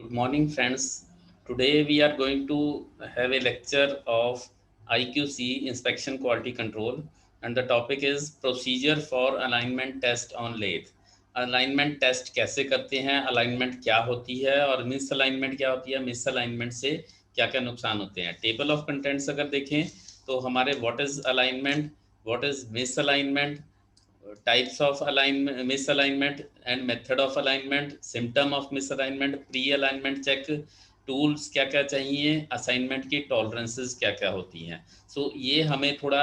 Good morning, friends. Today we are going to have a lecture of IQC Inspection Quality Control, and the topic is Procedure for Alignment Test on Lathe. Alignment test कैसे करते हैं, alignment क्या होती है और miss alignment क्या होती है, मिस अलाइनमेंट से क्या क्या नुकसान होते हैं। टेबल ऑफ कंटेंट्स अगर देखें तो हमारे what is alignment, what is miss alignment, types of alignment, misalignment and method of alignment, symptom of misalignment, pre alignment check, tools क्या क्या चाहिए, असाइनमेंट की टॉलरेंसेस क्या क्या होती हैं। सो ये हमें थोड़ा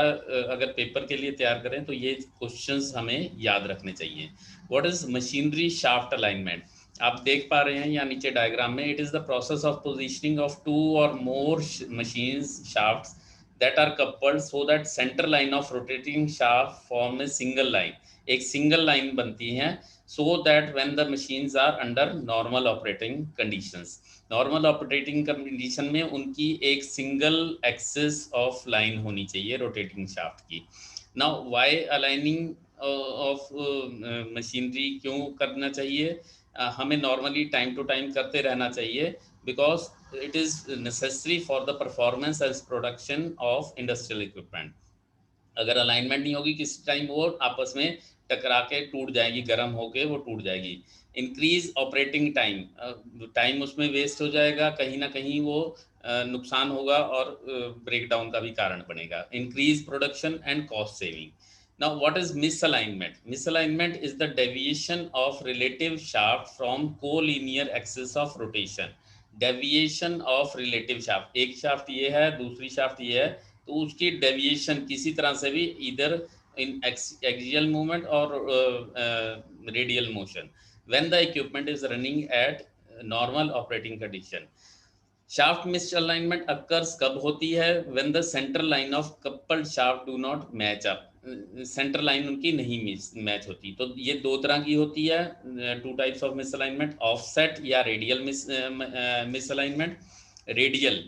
अगर पेपर के लिए तैयार करें तो ये क्वेश्चंस हमें याद रखने चाहिए। What is machinery shaft alignment, आप देख पा रहे हैं यहाँ नीचे डायग्राम में, it is the process of positioning of two और more machines shafts that are coupled so that center line of rotating shaft form a single line, एक single line बनती है, so that when the machines are under normal operating conditions, normal operating condition में उनकी एक single axis of line होनी चाहिए rotating shaft की। now why aligning of machinery क्यों करना चाहिए, हमें नॉर्मली टाइम टू टाइम करते रहना चाहिए, because it is necessary for the performance as production of industrial equipment। अगर अलाइनमेंट नहीं होगी किसी टाइम वो आपस में टकरा के टूट जाएगी, गर्म होके वो टूट जाएगी। इंक्रीज ऑपरेटिंग टाइम, टाइम उसमें वेस्ट हो जाएगा, कहीं ना कहीं वो नुकसान होगा और ब्रेकडाउन का भी कारण बनेगा। Increase production and cost saving. Now, what is misalignment? Misalignment is the deviation of relative shaft from collinear axis of rotation। Deviation of relative shaft, एक shaft ये है, दूसरी shaft ये है, तो उसकी डेविएशन किसी तरह से भी, इधर इन एक्सियल मूवमेंट और radial motion, when the equipment is running at normal operating condition. Shaft misalignment occurs कब होती है, when the centre line of coupled shaft do not match up, centre line उनकी नहीं मैच होती। तो ये दो तरह की होती है, two types of misalignment, offset या radial misalignment, radial,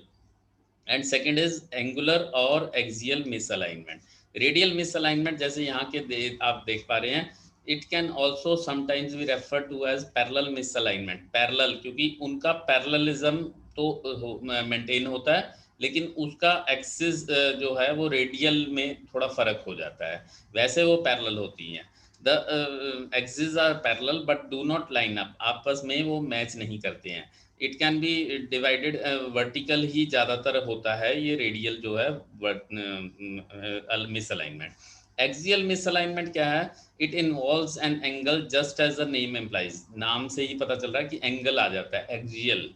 and second is angular और एक्सियल मिसअलाइनमेंट। रेडियल मिसअलाइनमेंट जैसे यहाँ के आप देख पा रहे हैं, it can also sometimes be refer to as parallel misalignment. Parallel क्योंकि उनका पैरेललिज्म तो मेंटेन होता है, लेकिन उसका एक्सिस जो है वो रेडियल में थोड़ा फर्क हो जाता है, वैसे वो पैरेलल होती हैं। The axis are parallel but do not line up, आपस में वो मैच नहीं करते हैं। It can be divided, vertical ही ज़्यादातर होता है, ये रेडियल जो है मिसअलाइनमेंट। एक्सियल मिसअलाइनमेंट क्या है, it involves an angle just as the name implies, नाम से ही पता चल रहा है कि एंगल आ जाता है axial.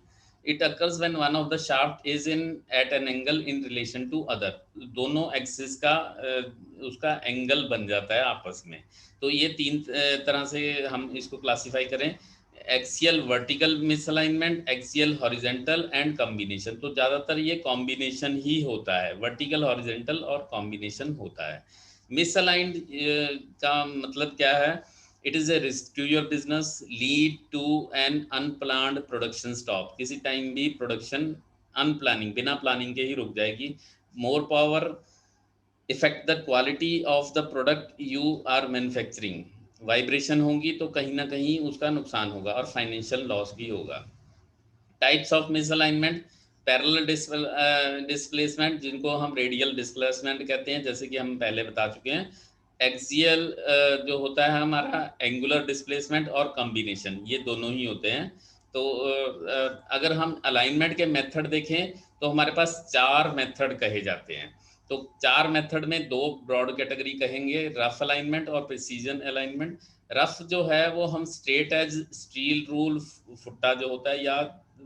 It occurs when one of the shaft is in at an angle in relation to other, दोनों एक्सिस का उसका एंगल बन जाता है आपस में। तो ये तीन तरह से हम इसको क्लासिफाई करें, axial vertical misalignment, axial horizontal and combination. तो ज़्यादातर ये कॉम्बिनेशन ही होता है, वर्टिकल हॉरिजेंटल और कॉम्बिनेशन होता है। मिसअलाइंड का मतलब क्या है, it is a risk to your business, lead to an unplanned production stop, किसी टाइम भी प्रोडक्शन अनप्लानिंग, बिना प्लानिंग के ही रुक जाएगी। More power, effect the quality of the product you are manufacturing, vibration होगी तो कहीं ना कहीं उसका नुकसान होगा और फाइनेंशियल लॉस भी होगा। Types of misalignment, parallel displacement जिनको हम रेडियल डिस्प्लेसमेंट कहते हैं, जैसे कि हम पहले बता चुके हैं। एक्सियल जो होता है हमारा एंगुलर डिस्प्लेसमेंट, और कॉम्बिनेशन, ये दोनों ही होते हैं। तो अगर हम अलाइनमेंट के मेथड देखें तो हमारे पास चार मेथड कहे जाते हैं। तो चार मेथड में दो ब्रॉड कैटेगरी कहेंगे, रफ अलाइनमेंट और प्रिसीजन अलाइनमेंट। रफ जो है वो हम स्ट्रेट एज स्टील रूल फुट्टा जो होता है या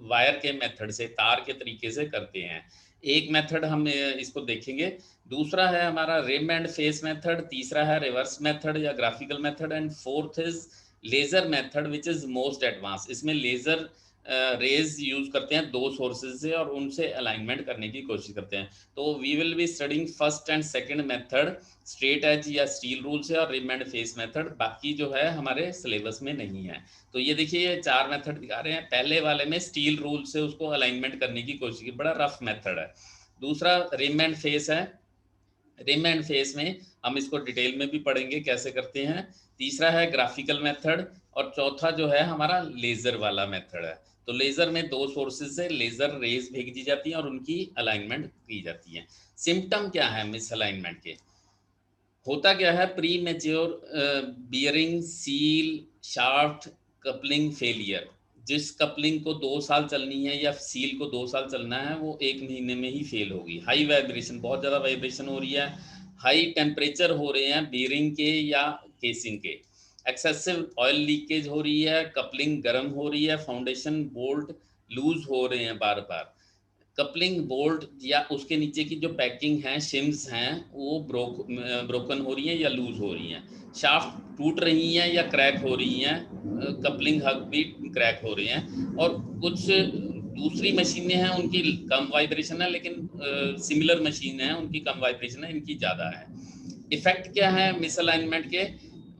वायर के मेथड से, तार के तरीके से करते हैं। एक मेथड हम इसको देखेंगे। दूसरा है हमारा रिम एंड फेस मेथड, तीसरा है रिवर्स मेथड या graphical method, and fourth is laser method which is most advance. इसमें लेजर रेज यूज करते हैं दो सोर्सेज से और उनसे अलाइनमेंट करने की कोशिश करते हैं। तो we will be studying first and second method, straight edge या स्टील रूल से, और रिम एंड फेस मेथड बाकी जो है हमारे सिलेबस में नहीं है। तो ये देखिए ये चार मेथड दिखा रहे हैं। पहले वाले में स्टील रूल से उसको अलाइनमेंट करने की कोशिश की, बड़ा रफ मेथड है। दूसरा रिम एंड फेस है, रिम एंड फेस में हम इसको डिटेल में भी पढ़ेंगे कैसे करते हैं। तीसरा है ग्राफिकल मेथड, और चौथा जो है हमारा लेजर वाला मेथड है। तो लेजर में दो सोर्सेज से लेजर रेज भेजी जाती हैं और उनकी अलाइनमेंट की जाती है। सिम्टम क्या है मिस अलाइनमेंट के? होता क्या है, pre mature bearing, seal, shaft, coupling failure. जिस कपलिंग को 2 साल चलनी है या सील को 2 साल चलना है वो 1 महीने में ही फेल होगी। हाई वाइब्रेशन, बहुत ज़्यादा वाइब्रेशन हो रही है, हाई टेम्परेचर हो रहे हैं बियरिंग के या केसिंग के, एक्सेसिव ऑयल लीकेज हो रही है, कपलिंग गर्म हो रही है, फाउंडेशन बोल्ट लूज हो रहे हैं बार बार, कपलिंग बोल्ट या उसके नीचे की जो पैकिंग है शिम्स हैं वो ब्रोकन हो रही हैं या लूज हो रही हैं, शाफ्ट टूट रही हैं या क्रैक हो रही हैं, कपलिंग हग भी क्रैक हो रही हैं। और कुछ दूसरी मशीनें हैं उनकी कम वाइब्रेशन है, लेकिन सिमिलर मशीन है उनकी कम वाइब्रेशन है, इनकी ज़्यादा है। इफेक्ट क्या है मिसअलाइनमेंट के?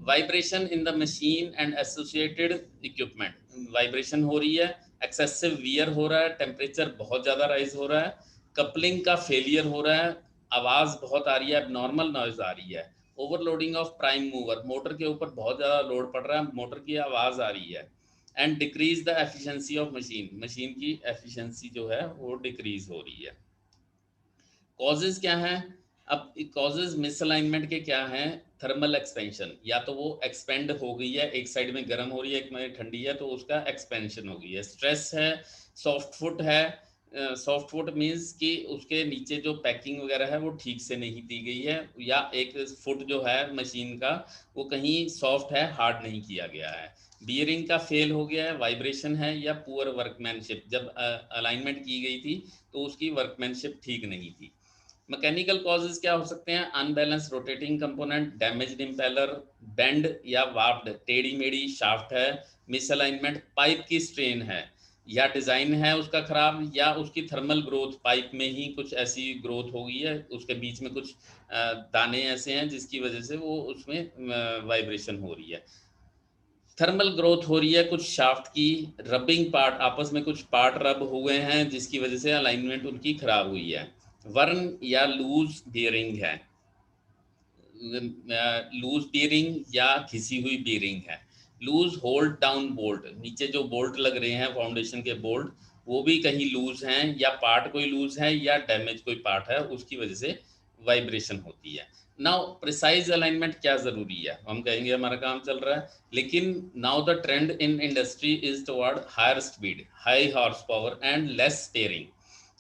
Vibration in the machine and associated equipment, vibration हो रही है, एक्सेसिव वियर हो रहा है, टेम्परेचर बहुत ज़्यादा राइज हो रहा है, कपलिंग का फेलियर हो रहा है, आवाज़ बहुत आ रही है, नॉर्मल नॉइज आ रही है, overloading of prime mover, motor के ऊपर बहुत ज़्यादा लोड पड़ रहा है, मोटर की आवाज़ आ रही है, and decrease the efficiency of machine, machine की एफिशिएंसी जो है वो डिक्रीज हो रही है। कॉजेज क्या हैं? अब कॉजेज मिसअलाइनमेंट के क्या हैं? थर्मल एक्सपेंशन, या तो वो एक्सपेंड हो गई है, एक साइड में गर्म हो रही है एक में ठंडी है तो उसका एक्सपेंशन हो गई है। स्ट्रेस है, सॉफ्ट फुट है, सॉफ्ट फुट मीन्स कि उसके नीचे जो पैकिंग वगैरह है वो ठीक से नहीं दी गई है, या एक फुट जो है मशीन का वो कहीं सॉफ्ट है, हार्ड नहीं किया गया है, बियरिंग का फेल हो गया है, वाइब्रेशन है, या पुअर वर्कमैनशिप, जब अलाइनमेंट की गई थी तो उसकी वर्कमैनशिप ठीक नहीं थी। मैकेनिकल कॉजेज क्या हो सकते हैं? Unbalance rotating component, damaged impeller, bend या वार्प्ड टेढ़ी मेढ़ी शाफ्ट है, मिसअलाइनमेंट, पाइप की स्ट्रेन है, या डिज़ाइन है उसका खराब, या उसकी थर्मल ग्रोथ, पाइप में ही कुछ ऐसी ग्रोथ हो गई है, उसके बीच में कुछ दाने ऐसे हैं जिसकी वजह से वो उसमें वाइब्रेशन हो रही है। थर्मल ग्रोथ हो रही है कुछ शाफ्ट की, रबिंग पार्ट, आपस में कुछ पार्ट रब हुए हैं जिसकी वजह से अलाइनमेंट उनकी खराब हुई है। वर्न या लूज बियरिंग है, लूज बियरिंग या घिसी हुई बियरिंग है, लूज होल्ड डाउन बोल्ट, नीचे जो बोल्ट लग रहे हैं फाउंडेशन के बोल्ट वो भी कहीं लूज हैं, या पार्ट कोई लूज है या डैमेज कोई पार्ट है, उसकी वजह से वाइब्रेशन होती है। नाउ प्रिसाइज अलाइनमेंट क्या ज़रूरी है? हम कहेंगे हमारा काम चल रहा है, लेकिन now the trend in industry is toward higher speed, high horsepower and less steering.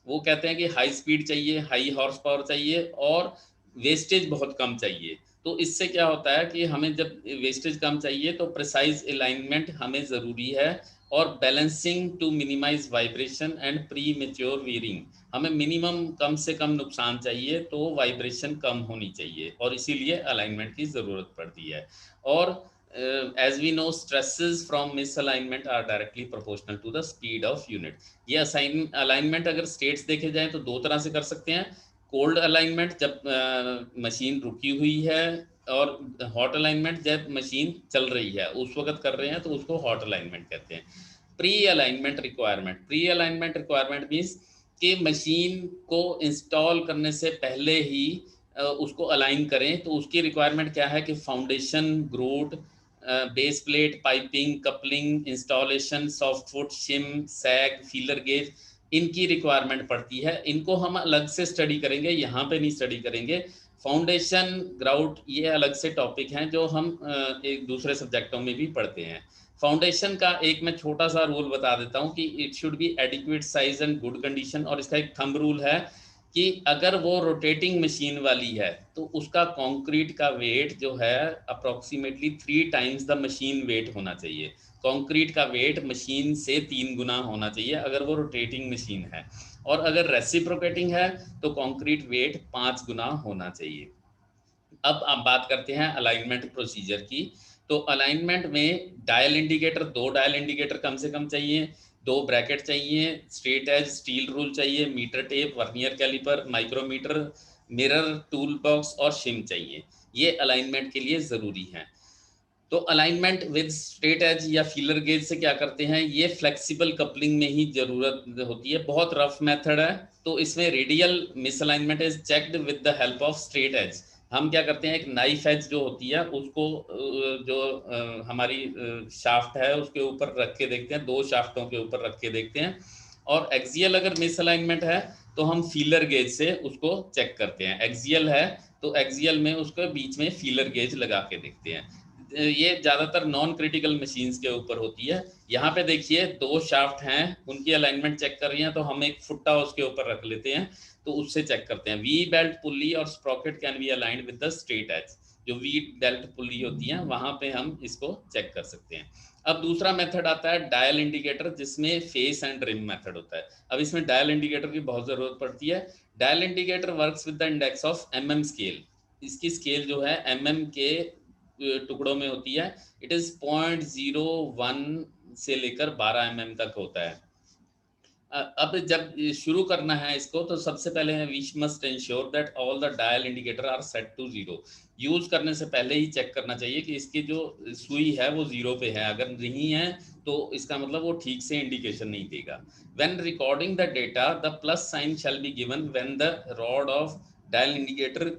वो कहते हैं कि हाई स्पीड चाहिए, हाई हॉर्स पावर चाहिए और वेस्टेज बहुत कम चाहिए। तो इससे क्या होता है कि हमें जब वेस्टेज कम चाहिए तो प्रिसाइज अलाइनमेंट हमें ज़रूरी है, और balancing to minimise vibration and premature wearing, हमें मिनिमम कम से कम नुकसान चाहिए तो वाइब्रेशन कम होनी चाहिए, और इसीलिए अलाइनमेंट की ज़रूरत पड़ती है। और as we know stresses from misalignment are directly proportional to the speed of unit. ये अलाइनमेंट अगर स्टेट्स देखे जाएं तो दो तरह से कर सकते हैं। कोल्ड अलाइनमेंट जब मशीन रुकी हुई है, और हॉट अलाइनमेंट जब मशीन चल रही है उस वक्त कर रहे हैं तो उसको हॉट अलाइनमेंट कहते हैं। Pre alignment requirement, pre alignment requirement means कि मशीन को इंस्टॉल करने से पहले ही उसको अलाइन करें, तो उसकी रिक्वायरमेंट क्या है कि foundation, grout, base plate, piping, coupling, installation, soft foot, shim, sag, feeler gauge, इनकी रिक्वायरमेंट पड़ती है। इनको हम अलग से स्टडी करेंगे, यहाँ पे नहीं स्टडी करेंगे। फाउंडेशन, ग्राउट, ये अलग से टॉपिक हैं जो हम एक दूसरे सब्जेक्टों में भी पढ़ते हैं। फाउंडेशन का एक मैं छोटा सा रूल बता देता हूँ कि it should be adequate size and good condition, और इसका एक थंब रूल है कि अगर वो रोटेटिंग मशीन वाली है तो उसका कंक्रीट का वेट जो है approximately 3 times the machine weight होना चाहिए। कंक्रीट का वेट मशीन से 3 गुना होना चाहिए अगर वो रोटेटिंग मशीन है, और अगर रेसिप्रोकेटिंग है तो कंक्रीट वेट 5 गुना होना चाहिए। अब आप बात करते हैं अलाइनमेंट प्रोसीजर की। तो अलाइनमेंट में डायल इंडिकेटर, 2 डायल इंडिकेटर कम से कम चाहिए, 2 ब्रैकेट चाहिए, स्ट्रेट एज स्टील रूल चाहिए, metre tape, vernier caliper, micrometer, mirror, tool box और शिम चाहिए। ये अलाइनमेंट के लिए ज़रूरी हैं। तो अलाइनमेंट विद स्ट्रेट एज या फीलर गेज से क्या करते हैं, ये फ्लेक्सिबल कपलिंग में ही ज़रूरत होती है, बहुत रफ मेथड है। तो इसमें radial misalignment is checked with the help of straight edge, हम क्या करते हैं, एक नाइफ एज जो होती है उसको जो हमारी शाफ्ट है उसके ऊपर रख के देखते हैं, दो शाफ्टों के ऊपर रख के देखते हैं, और एक्सियल अगर मिसअलाइनमेंट है तो हम फीलर गेज से उसको चेक करते हैं। एक्सियल है तो एक्सियल में उसके बीच में फीलर गेज लगा के देखते हैं। ये ज़्यादातर नॉन क्रिटिकल मशीन्स के ऊपर होती है। यहाँ पे देखिए दो शाफ्ट हैं, उनकी अलाइनमेंट चेक कर रही हैं, तो हम एक फुट्टा उसके ऊपर रख लेते हैं, तो उससे चेक करते हैं। वी बेल्ट पुल्ली और sprocket can be aligned with the straight edge. जो वी बेल्ट पुल्ली होती है वहां पे हम इसको चेक कर सकते हैं। अब दूसरा मेथड आता है डायल इंडिकेटर, जिसमें फेस एंड रिम मेथड होता है। अब इसमें डायल इंडिकेटर की बहुत जरूरत पड़ती है। Dial indicator works with the index of MM scale. इसकी स्केल जो है एमएम के टुकड़ों में होती है। इट इज 0.01 से लेकर 12 mm तक होता है। अब जब शुरू करना है इसको तो सबसे पहले we must ensure that all the dial indicator are set to zero. Use करने से पहले ही चेक करना चाहिए कि इसकी जो सुई है वो जीरो पे है। अगर नहीं है तो इसका मतलब वो ठीक से इंडिकेशन नहीं देगा। When recording the data the plus sign shall be given when the rod of dial indicator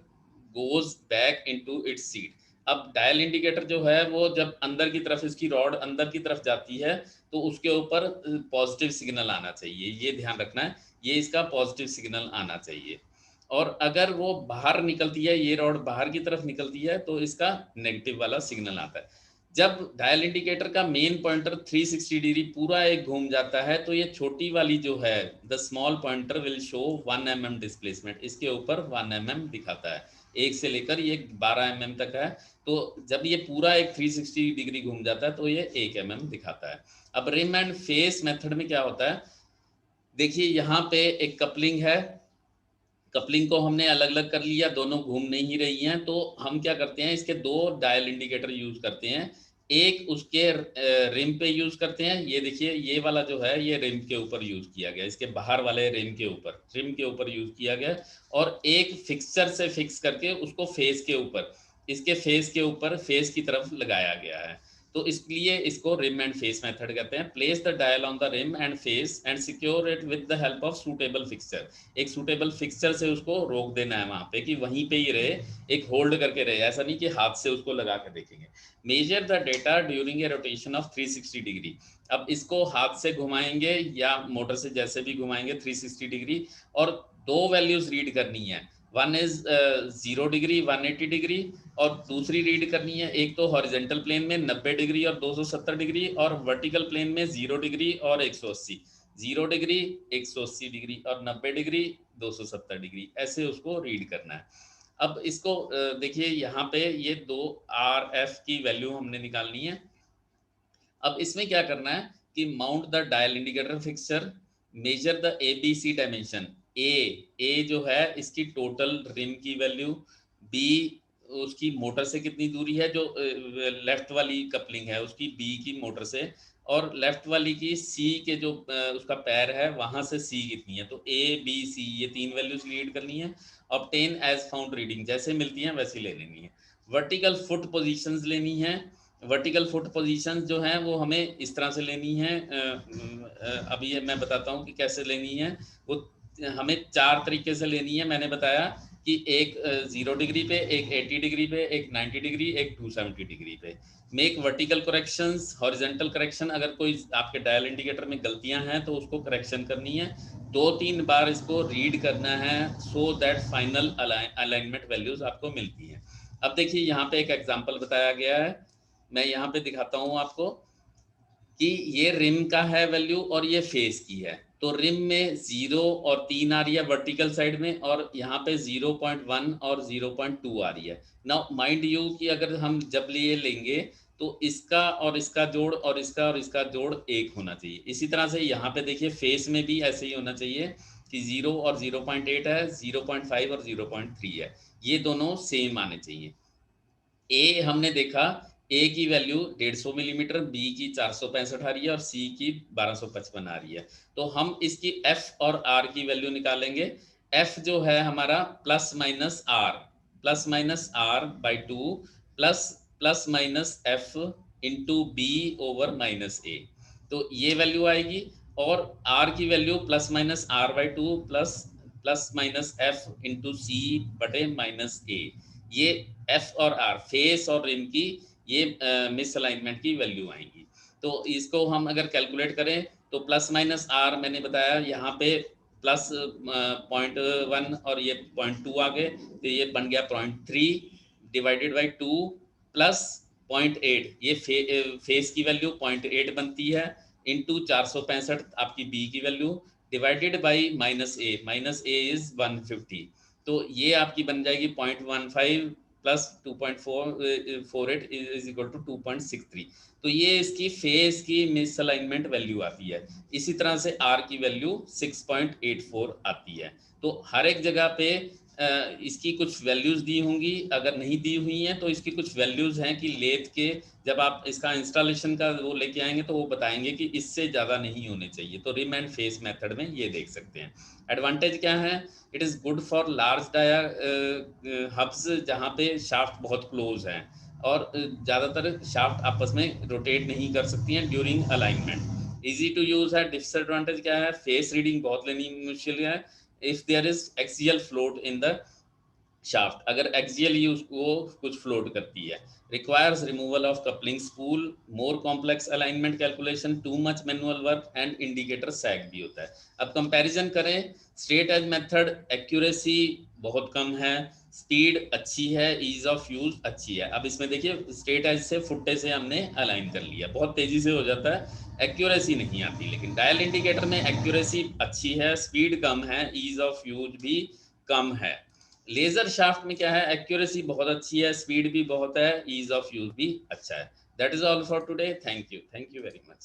goes back into its seat. अब डायल इंडिकेटर जो है वो जब अंदर की तरफ, इसकी रॉड अंदर की तरफ जाती है तो उसके ऊपर पॉजिटिव सिग्नल आना चाहिए, ये ध्यान रखना है, ये इसका पॉजिटिव सिग्नल आना चाहिए। और अगर वो बाहर निकलती है, ये रॉड बाहर की तरफ निकलती है, तो इसका नेगेटिव वाला सिग्नल आता है। जब डायल इंडिकेटर का मेन पॉइंटर 360 डिग्री पूरा एक घूम जाता है तो ये छोटी वाली जो है the small pointer will show 1 mm displacement, इसके ऊपर 1 mm दिखाता है। एक से लेकर ये 12 mm तक है। तो जब ये पूरा एक 360 डिग्री घूम जाता है तो ये 1 mm दिखाता है। अब रिम एंड फेस मेथड में क्या होता है, देखिए यहाँ पे एक कपलिंग है, कपलिंग को हमने अलग अलग कर लिया, दोनों घूम नहीं रही हैं, तो हम क्या करते हैं, इसके दो डायल इंडिकेटर यूज करते हैं। एक उसके रिम पे यूज करते हैं, ये देखिए ये वाला जो है ये रिम के ऊपर यूज किया गया, इसके बाहर वाले रिम के ऊपर यूज किया गया। और एक फिक्सचर से फिक्स करके उसको फेस के ऊपर, इसके फेस के ऊपर फेस की तरफ लगाया गया है। तो इसलिए इसको रिम एंड फेस मेथड कहते हैं। Place the dial on the rim and face and secure it with the help of suitable fixture. एक सूटेबल फिक्सचर से उसको रोक देना है वहां पे कि वहीं पे ही रहे, एक होल्ड करके रहे, ऐसा नहीं कि हाथ से उसको लगा कर देखेंगे। Measure the data during a rotation of 360 degree. अब इसको हाथ से घुमाएंगे या मोटर से जैसे भी घुमाएंगे 360 डिग्री, और दो वैल्यूज रीड करनी है। वन इज 0 डिग्री 180 डिग्री, और दूसरी रीड करनी है, एक तो हॉरिजेंटल प्लेन में 90 डिग्री और 270 डिग्री, और वर्टिकल प्लेन में 0 डिग्री और 180। 0 डिग्री 180 डिग्री और 90 डिग्री 270 डिग्री, ऐसे उसको रीड करना है। अब इसको देखिए यहाँ पे ये दो आर एफ की वैल्यू हमने निकालनी है। अब इसमें क्या करना है कि mount the dial indicator fixture, measure the A B C dimension. A जो है इसकी टोटल रिम की वैल्यू, बी उसकी मोटर से कितनी दूरी है, जो लेफ्ट वाली कपलिंग है उसकी बी की मोटर से, और लेफ्ट वाली की सी के जो उसका पैर है वहां से सी कितनी है। तो ए बी सी ये तीन वैल्यूज रीड करनी है। ऑब्टेन एज फाउंड रीडिंग, जैसे मिलती हैं वैसी ले लेनी है। वर्टिकल फुट पोजीशंस लेनी है। वर्टिकल फुट पोजीशन जो है वो हमें इस तरह से लेनी है। अभी ये मैं बताता हूँ कि कैसे लेनी है। वो हमें चार तरीके से लेनी है। मैंने बताया कि एक 0 डिग्री पे, एक 80 डिग्री पे, एक 90 डिग्री, एक 270 डिग्री पे। Make vertical corrections, horizontal correction, अगर कोई आपके डायल इंडिकेटर में गलतियां हैं तो उसको करेक्शन करनी है। 2-3 बार इसको रीड करना है so that final alignment values आपको मिलती हैं। अब देखिए यहाँ पे एक एग्जांपल बताया गया है, मैं यहाँ पे दिखाता हूँ आपको कि ये रिम का है वैल्यू और ये फेस की है। तो रिम में 0 और 3 आ रही है वर्टिकल साइड में, और यहाँ पे 0.1 और 0.2 आ रही है। नाउ माइंड यू कि अगर हम जब ये लेंगे तो इसका और इसका जोड़ और इसका और इसका जोड़ 1 होना चाहिए। इसी तरह से यहाँ पे देखिए फेस में भी ऐसे ही होना चाहिए कि 0 और 0.8 है, 0.5 और 0.3 है, ये दोनों सेम आने चाहिए। ए हमने देखा, ए की वैल्यू 150 मिलीमीटर, बी की 465 आ रही है और सी की 1255 आ रही है। तो हम इसकी एफ और आर की वैल्यू निकालेंगे। एफ जो है हमारा plus minus R by 2 plus plus minus F into B over minus A, तो ये वैल्यू आएगी। और आर की value plus minus R by 2 plus plus minus F into C बटे माइनस ए, ये एफ और आर, फेस और रिम की ये मिस अलाइनमेंट की वैल्यू आएंगी। तो इसको हम अगर कैलकुलेट करें तो प्लस माइनस आर मैंने बताया यहाँ पे प्लस 0.1 और ये 0.2 आ गए, तो ये बन गया 0.3 डिवाइडेड बाई 2 प्लस 0.8, ये फेस की वैल्यू 0.8 बनती है, इंटू 465 आपकी बी की value, divided by minus A is 150, तो ये आपकी बन जाएगी 0.15 प्लस 2.448 इज इक्वल टू 2.63। तो ये इसकी फेस की मिसअलाइनमेंट वैल्यू आती है। इसी तरह से आर की वैल्यू 6.84 आती है। तो हर एक जगह पे इसकी कुछ वैल्यूज दी होंगी, अगर नहीं दी हुई हैं तो इसकी कुछ वैल्यूज हैं कि लेथ के जब आप इसका इंस्टॉलेशन का वो लेके आएंगे तो वो बताएंगे कि इससे ज़्यादा नहीं होने चाहिए। तो रिम एंड फेस मेथड में ये देख सकते हैं। एडवांटेज क्या है, it is good for large dia hubs जहाँ पे शाफ्ट बहुत क्लोज हैं और ज़्यादातर शाफ्ट आपस में रोटेट नहीं कर सकती हैं during alignment. Easy to use है। डिसएडवांटेज क्या है, फेस रीडिंग बहुत लेनी मुश्किल है if there is axial float in the shaft, अगर एक्सियल यूज वो कुछ फ्लोट करती है। Requires removal of coupling spool, more complex alignment calculation, too much manual work and indicator sag भी होता है। अब कंपैरिजन करें, स्ट्रेट एज मेथड एक्यूरेसी बहुत कम है, स्पीड अच्छी है, ईज ऑफ यूज अच्छी है। अब इसमें देखिए स्ट्रेट एज से फुट्टे से हमने अलाइन कर लिया, बहुत तेजी से हो जाता है, एक्यूरेसी नहीं आती। लेकिन डायल इंडिकेटर में एक्यूरेसी अच्छी है, स्पीड कम है, ईज ऑफ यूज भी कम है। लेजर शाफ्ट में क्या है, एक्यूरेसी बहुत अच्छी है, स्पीड भी बहुत है, ईज ऑफ यूज भी अच्छा है। That is all for today. Thank you very much.